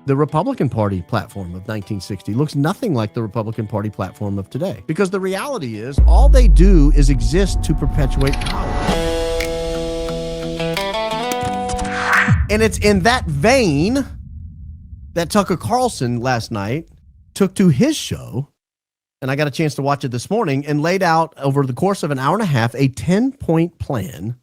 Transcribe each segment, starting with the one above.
The Republican Party platform of 1960 looks nothing like the Republican Party platform of today. Because the reality is, all they do is exist to perpetuate power. And it's in that vein that Tucker Carlson last night took to his show, and I got a chance to watch it this morning, and laid out over the course of an hour and a half a 10-point plan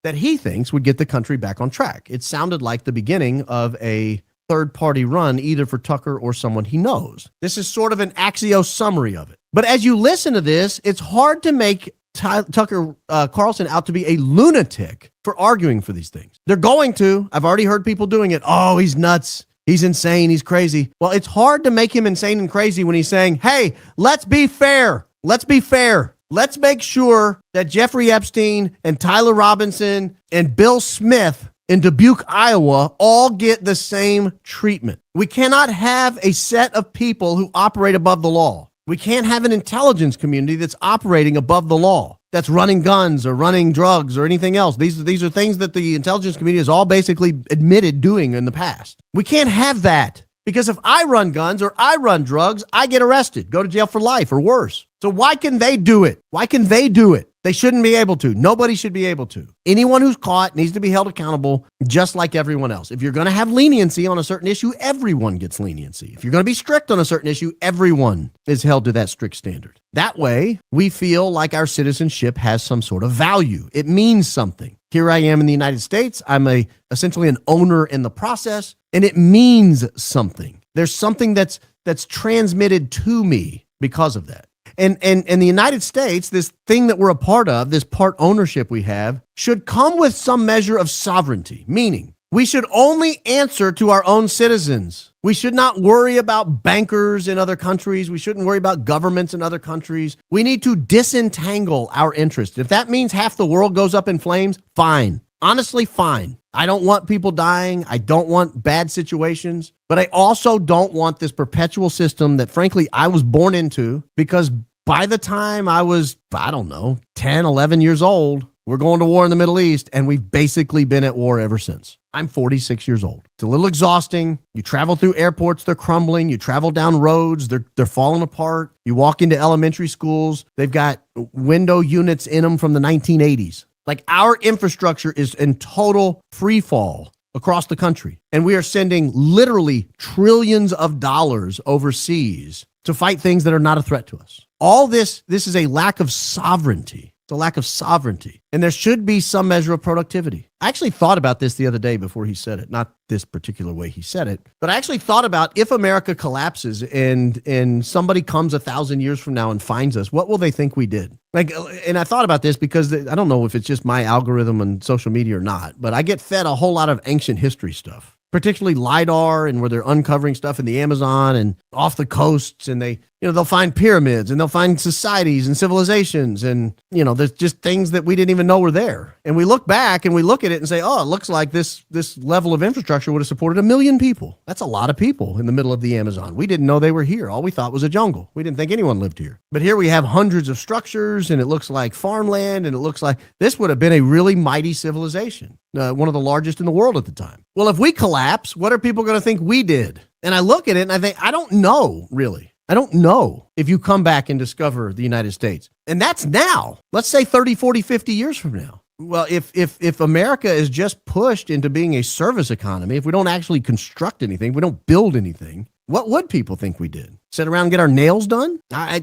that he thinks would get the country back on track. It sounded like the beginning of a third-party run, either for Tucker or someone he knows. This is sort of an Axios summary of it. But as you listen to this, it's hard to make Tucker Carlson out to be a lunatic for arguing for these things. They're going to. I've already heard people doing it. Oh, he's nuts. He's insane. He's crazy. Well, it's hard to make him insane and crazy when he's saying, hey, let's be fair. Let's be fair. Let's make sure that Jeffrey Epstein and Tyler Robinson and Bill Smith in Dubuque, Iowa, all get the same treatment. We cannot have a set of people who operate above the law. We can't have an intelligence community that's operating above the law, that's running guns or running drugs or anything else. These are things that the intelligence community has all basically admitted doing in the past. We can't have that, because if I run guns or I run drugs, I get arrested, go to jail for life or worse. So why can they do it? Why can they do it? They shouldn't be able to. Nobody should be able to. Anyone who's caught needs to be held accountable just like everyone else. If you're going to have leniency on a certain issue, everyone gets leniency. If you're going to be strict on a certain issue, everyone is held to that strict standard. That way, we feel like our citizenship has some sort of value. It means something. Here I am in the United States. I'm essentially an owner in the process, and it means something. There's something that's transmitted to me because of that. And the United States, this thing that we're a part of, this part ownership we have, should come with some measure of sovereignty, meaning we should only answer to our own citizens. We should not worry about bankers in other countries. We shouldn't worry about governments in other countries. We need to disentangle our interests. If that means half the world goes up in flames, fine. Honestly, fine. I don't want people dying. I don't want bad situations, but I also don't want this perpetual system that, frankly, I was born into, because by the time I was, 10, 11 years old, we're going to war in the Middle East, and we've basically been at war ever since. I'm 46 years old. It's a little exhausting. You travel through airports, they're crumbling. You travel down roads, they're falling apart. You walk into elementary schools, they've got window units in them from the 1980s. Like, our infrastructure is in total free fall across the country. And we are sending literally trillions of dollars overseas to fight things that are not a threat to us. All this is a lack of sovereignty. It's a lack of sovereignty. And there should be some measure of productivity. I actually thought about this the other day before he said it. Not this particular way he said it, but I actually thought about, if America collapses and somebody comes 1,000 years from now and finds us, what will they think we did? And I thought about this because I don't know if it's just my algorithm on social media or not, but I get fed a whole lot of ancient history stuff, particularly LIDAR, and where they're uncovering stuff in the Amazon and off the coasts, and they'll find pyramids, and they'll find societies and civilizations, and there's just things that we didn't even know were there. And we look back and we look at it and say, oh, it looks like this level of infrastructure would have supported 1 million people. That's a lot of people in the middle of the Amazon. We didn't know they were here. All we thought was a jungle. We didn't think anyone lived here. But here we have hundreds of structures, and it looks like farmland, and it looks like this would have been a really mighty civilization, one of the largest in the world at the time. Well, if we collapse, what are people going to think we did? And I look at it and I think, I don't know, really. I don't know if you come back and discover the United States. And that's now. Let's say 30, 40, 50 years from now. Well, if America is just pushed into being a service economy, if we don't actually construct anything, we don't build anything, what would people think we did? Sit around and get our nails done? I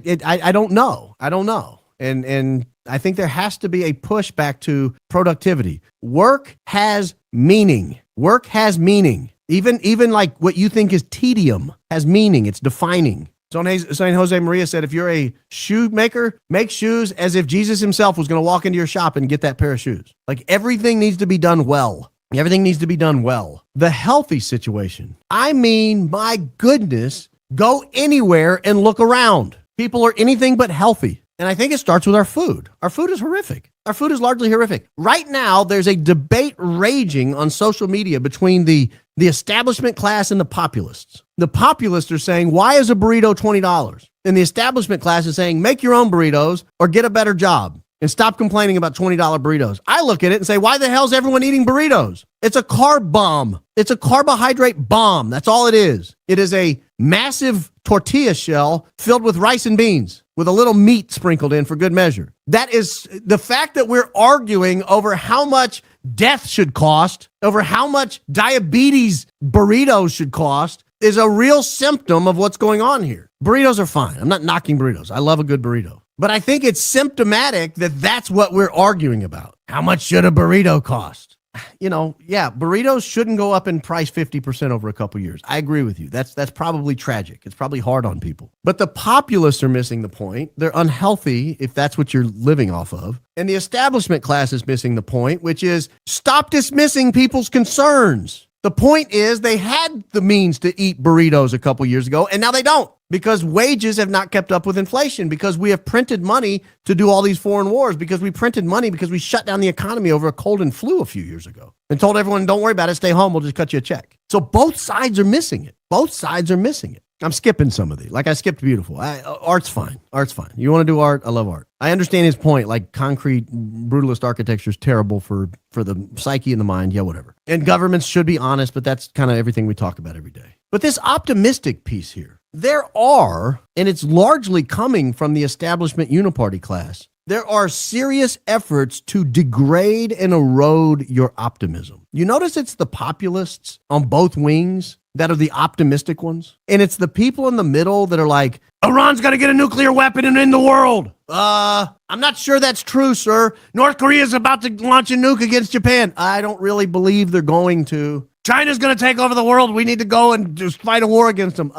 don't know. I don't know. And I think there has to be a push back to productivity. Work has meaning. Work has meaning. Even like what you think is tedium has meaning. It's defining. St. Jose Maria said, if you're a shoemaker, make shoes as if Jesus himself was going to walk into your shop and get that pair of shoes. Like, everything needs to be done well. Everything needs to be done well. The healthy situation. I mean, my goodness, go anywhere and look around. People are anything but healthy. And I think it starts with our food. Our food is horrific. Our food is largely horrific. Right now, there's a debate raging on social media between the establishment class and the populists. The populists are saying, why is a burrito $20? And the establishment class is saying, make your own burritos or get a better job. and stop complaining about $20 burritos. I look at it and say, why the hell is everyone eating burritos? It's a carb bomb. It's a carbohydrate bomb. That's all it is. It is a massive tortilla shell filled with rice and beans with a little meat sprinkled in for good measure. That is the fact that we're arguing over how much death should cost, over how much diabetes burritos should cost, is a real symptom of what's going on here. Burritos are fine. I'm not knocking burritos. I love a good burrito. But I think it's symptomatic that that's what we're arguing about. How much should a burrito cost? Burritos shouldn't go up in price 50% over a couple years. I agree with you. That's probably tragic. It's probably hard on people. But the populists are missing the point. They're unhealthy if that's what you're living off of. And the establishment class is missing the point, which is stop dismissing people's concerns. The point is they had the means to eat burritos a couple years ago, and now they don't because wages have not kept up with inflation, because we have printed money to do all these foreign wars, because we printed money because we shut down the economy over a cold and flu a few years ago and told everyone, don't worry about it, stay home, we'll just cut you a check. So both sides are missing it. Both sides are missing it. I'm skipping some of these. Like I skipped beautiful. Art's fine. Art's fine. You want to do art? I love art. I understand his point. Like concrete, brutalist architecture is terrible for the psyche and the mind. Yeah, whatever. And governments should be honest, but that's kind of everything we talk about every day. But this optimistic piece here, there are, and it's largely coming from the establishment Uniparty class, there are serious efforts to degrade and erode your optimism. You notice it's the populists on both wings that are the optimistic ones. And it's the people in the middle that are like, Iran's got to get a nuclear weapon and end the world. I'm not sure that's true, sir. North Korea is about to launch a nuke against Japan. I don't really believe they're going to. China's going to take over the world. We need to go and just fight a war against them.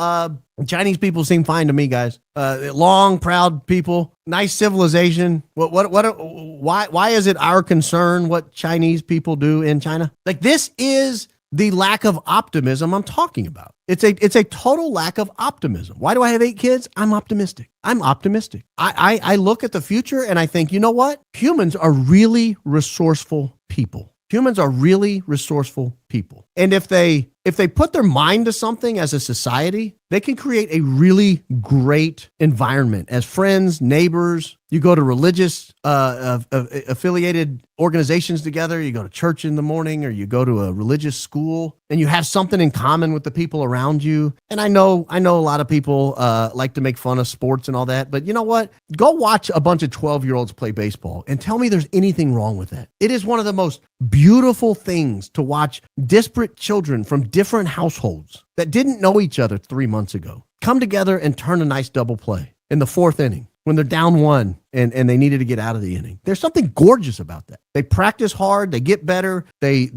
Chinese people seem fine to me, guys. Long, proud people, nice civilization. Why is it our concern what Chinese people do in China? Like, this is the lack of optimism I'm talking about. It's a total lack of optimism. Why do I have 8 kids? I'm optimistic. I look at the future and I think, you know what? Humans are really resourceful people. Humans are really resourceful people. And if they put their mind to something as a society, they can create a really great environment as friends, neighbors. You go to religious affiliated organizations together. You go to church in the morning, or you go to a religious school, and you have something in common with the people around you. And I know a lot of people like to make fun of sports and all that, but you know what? Go watch a bunch of 12-year-olds play baseball and tell me there's anything wrong with that. It is one of the most beautiful things to watch disparate children from different households that didn't know each other 3 months ago come together and turn a nice double play in the 4th inning when they're down 1 and they needed to get out of the inning. There's something gorgeous about that. They practice hard, they get better, they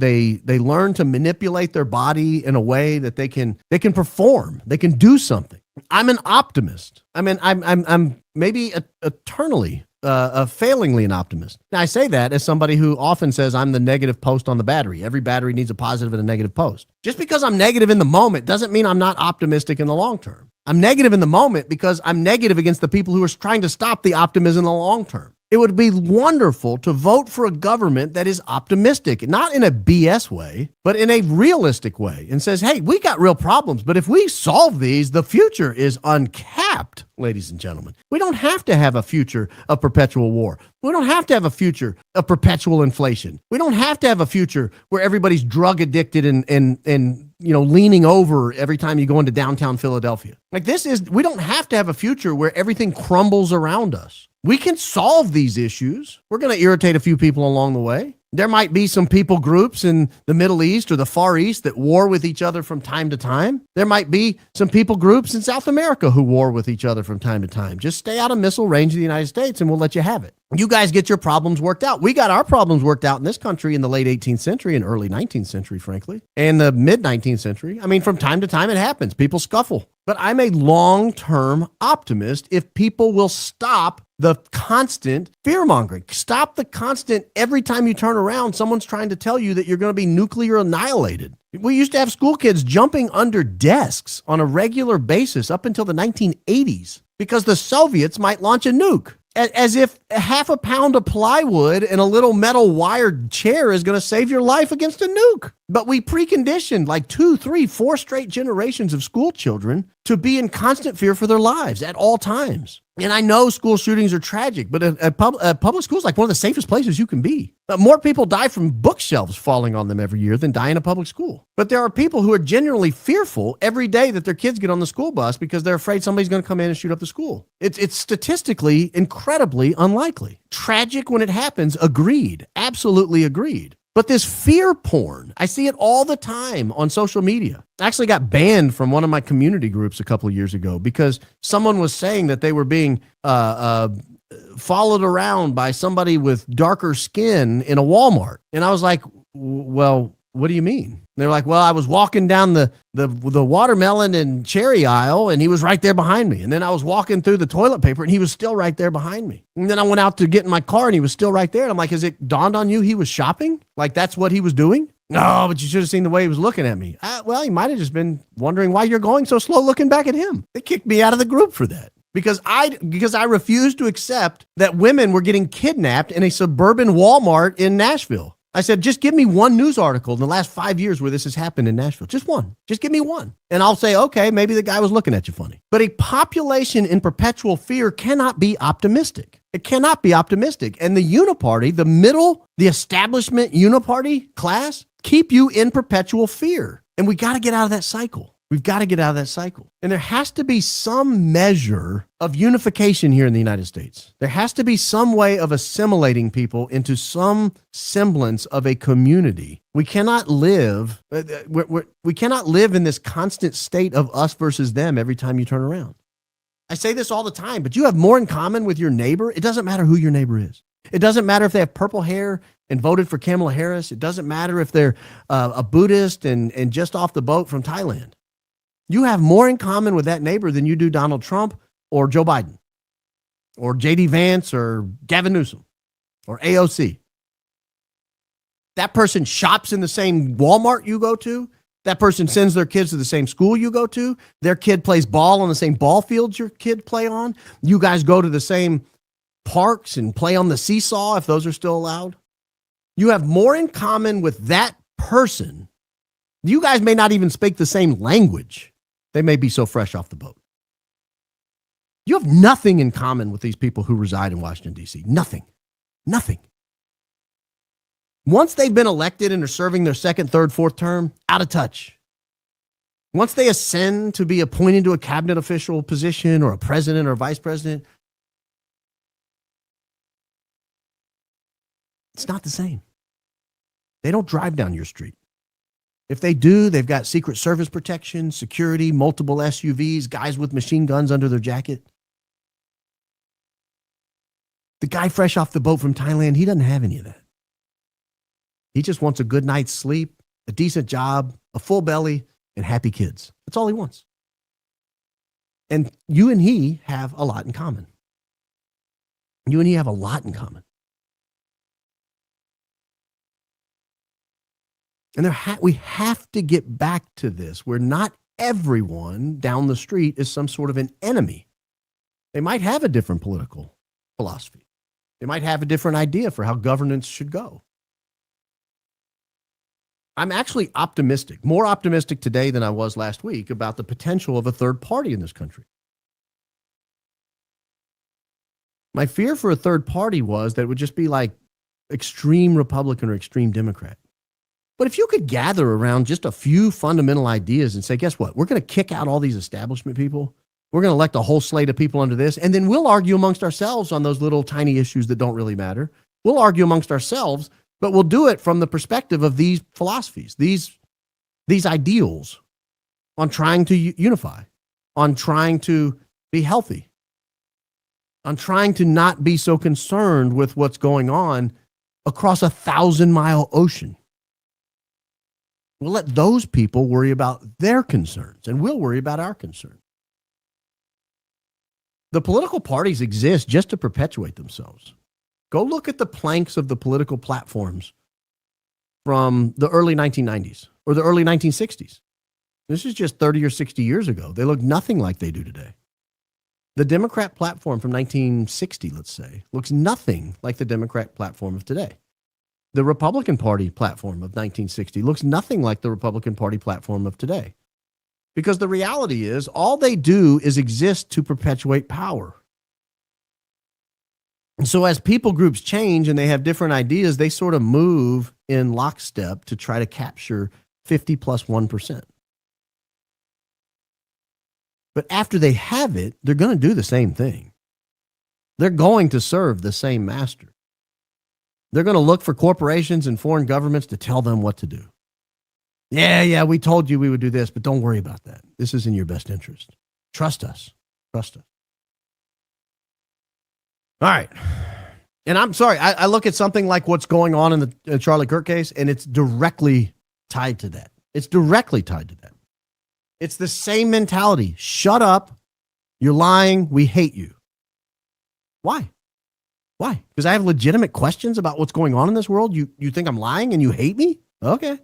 learn to manipulate their body in a way that they can perform, they can do something. I'm an optimist. I mean, I'm maybe eternally failingly an optimist. Now, I say that as somebody who often says I'm the negative post on the battery. Every battery needs a positive and a negative post. Just because I'm negative in the moment doesn't mean I'm not optimistic in the long term. I'm negative in the moment because I'm negative against the people who are trying to stop the optimism in the long term. It would be wonderful to vote for a government that is optimistic, not in a BS way, but in a realistic way, and says, hey, we got real problems, but if we solve these, the future is uncapped, ladies and gentlemen. We don't have to have a future of perpetual war. We don't have to have a future of perpetual inflation. We don't have to have a future where everybody's drug addicted and leaning over every time you go into downtown Philadelphia. We don't have to have a future where everything crumbles around us. We can solve these issues. We're going to irritate a few people along the way. There might be some people groups in the Middle East or the Far East that war with each other from time to time. There might be some people groups in South America who war with each other from time to time. Just stay out of missile range of the United States and we'll let you have it. You guys get your problems worked out. We got our problems worked out in this country in the late 18th century and early 19th century, frankly, and the mid 19th century. I mean, from time to time it happens. People scuffle. But I'm a long-term optimist if people will stop the constant fear-mongering. Stop the constant, every time you turn around, someone's trying to tell you that you're going to be nuclear annihilated. We used to have school kids jumping under desks on a regular basis up until the 1980s because the Soviets might launch a nuke. As if half a pound of plywood and a little metal wired chair is going to save your life against a nuke. But we preconditioned like 2, 3, 4 straight generations of school children to be in constant fear for their lives at all times. And I know school shootings are tragic, but a public school is like one of the safest places you can be. More people die from bookshelves falling on them every year than die in a public school. But there are people who are genuinely fearful every day that their kids get on the school bus because they're afraid somebody's going to come in and shoot up the school. It's statistically incredibly unlikely. Tragic when it happens, agreed, absolutely agreed. But this fear porn, I see it all the time on social media. I actually got banned from one of my community groups a couple of years ago because someone was saying that they were being followed around by somebody with darker skin in a Walmart. And I was like, well, what do you mean? They're like, well, I was walking down the watermelon and cherry aisle and he was right there behind me. And then I was walking through the toilet paper and he was still right there behind me. And then I went out to get in my car and he was still right there. And I'm like, has it dawned on you he was shopping? Like that's what he was doing? No, but you should have seen the way he was looking at me. Well, he might have just been wondering why you're going so slow looking back at him. They kicked me out of the group for that. Because I refused to accept that women were getting kidnapped in a suburban Walmart in Nashville. I said, just give me one news article in the last 5 years where this has happened in Nashville. Just one. Just give me one. And I'll say, okay, maybe the guy was looking at you funny. But a population in perpetual fear cannot be optimistic. It cannot be optimistic. And the Uniparty, the establishment Uniparty class, keep you in perpetual fear. And we got to get out of that cycle. We've got to get out of that cycle. And there has to be some measure of unification here in the United States. There has to be some way of assimilating people into some semblance of a community. We cannot live we cannot live in this constant state of us versus them every time you turn around. I say this all the time, but you have more in common with your neighbor. It doesn't matter who your neighbor is. It doesn't matter if they have purple hair and voted for Kamala Harris. It doesn't matter if they're a Buddhist and just off the boat from Thailand. You have more in common with that neighbor than you do Donald Trump or Joe Biden or J.D. Vance or Gavin Newsom or AOC. That person shops in the same Walmart you go to. That person sends their kids to the same school you go to. Their kid plays ball on the same ball fields your kid play on. You guys go to the same parks and play on the seesaw if those are still allowed. You have more in common with that person. You guys may not even speak the same language. They may be so fresh off the boat. You have nothing in common with these people who reside in Washington, D.C. Nothing. Nothing. Once they've been elected and are serving their second, third, fourth term, out of touch. Once they ascend to be appointed to a cabinet official position or a president or a vice president, it's not the same. They don't drive down your street. If they do, they've got Secret Service protection, security, multiple SUVs, guys with machine guns under their jacket. The guy fresh off the boat from Thailand, he doesn't have any of that. He just wants a good night's sleep, a decent job, a full belly, and happy kids. That's all he wants. And you and he have a lot in common. You and he have a lot in common. And we have to get back to this, where not everyone down the street is some sort of an enemy. They might have a different political philosophy. They might have a different idea for how governance should go. I'm actually optimistic, more optimistic today than I was last week about the potential of a third party in this country. My fear for a third party was that it would just be like extreme Republican or extreme Democrat. But if you could gather around just a few fundamental ideas and say, guess what? We're going to kick out all these establishment people. We're going to elect a whole slate of people under this. And then we'll argue amongst ourselves on those little tiny issues that don't really matter. We'll argue amongst ourselves, but we'll do it from the perspective of these philosophies, these ideals on trying to unify, on trying to be healthy, on trying to not be so concerned with what's going on across a 1,000-mile ocean. We'll let those people worry about their concerns, and we'll worry about our concerns. The political parties exist just to perpetuate themselves. Go look at the planks of the political platforms from the early 1990s or the early 1960s. This is just 30 or 60 years ago. They look nothing like they do today. The Democrat platform from 1960, let's say, looks nothing like the Democrat platform of today. The Republican Party platform of 1960 looks nothing like the Republican Party platform of today. Because the reality is, all they do is exist to perpetuate power. So as people groups change and they have different ideas, they sort of move in lockstep to try to capture 50 plus 1%. But after they have it, they're going to do the same thing. They're going to serve the same master. They're going to look for corporations and foreign governments to tell them what to do. Yeah, we told you we would do this, but don't worry about that. This is in your best interest. Trust us. Trust us. All right. And I'm sorry, I look at something like what's going on in the Charlie Kirk case, and it's directly tied to that. It's directly tied to that. It's the same mentality. Shut up. You're lying. We hate you. Why? Why? Because I have legitimate questions about what's going on in this world? You think I'm lying and you hate me? Okay.